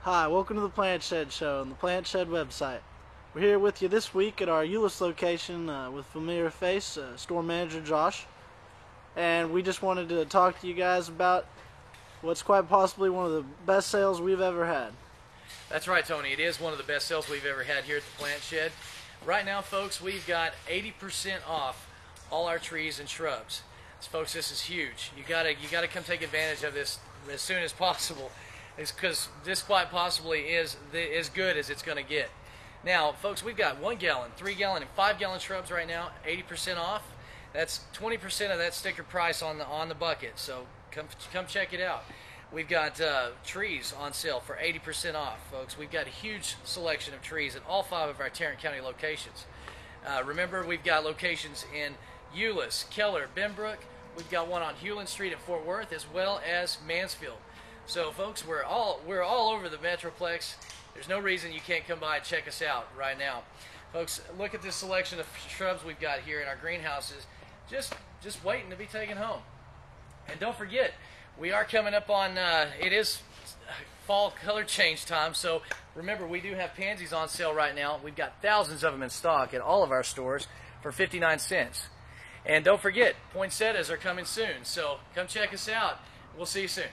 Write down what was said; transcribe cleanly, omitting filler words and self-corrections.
Hi, welcome to the Plant Shed Show and the Plant Shed website. We're here with you this week at our Euless location with familiar face, store manager Josh. And we just wanted to talk to you guys about what's quite possibly one of the best sales we've ever had. That's right, Tony. It is one of the best sales we've ever had here at the Plant Shed. Right now, folks, we've got 80% off all our trees and shrubs. So, folks, this is huge. You gotta come take advantage of this as soon as possible, because this quite possibly is as good as it's going to get. Now, folks, we've got 1 gallon, 3 gallon, and 5 gallon shrubs right now, 80% off. That's 20% of that sticker price on the bucket. So come check it out. We've got trees on sale for 80% off, folks. We've got a huge selection of trees at all 5 of our Tarrant County locations. Remember, we've got locations in Euless, Keller, Benbrook. We've got one on Hewlin Street at Fort Worth, as well as Mansfield. So, folks, we're all over the Metroplex. There's no reason you can't come by and check us out right now. Folks, look at this selection of shrubs we've got here in our greenhouses, just waiting to be taken home. And don't forget, we are coming up on, it is fall color change time, so remember, we do have pansies on sale right now. We've got thousands of them in stock at all of our stores for 59 cents. And don't forget, poinsettias are coming soon, so come check us out. We'll see you soon.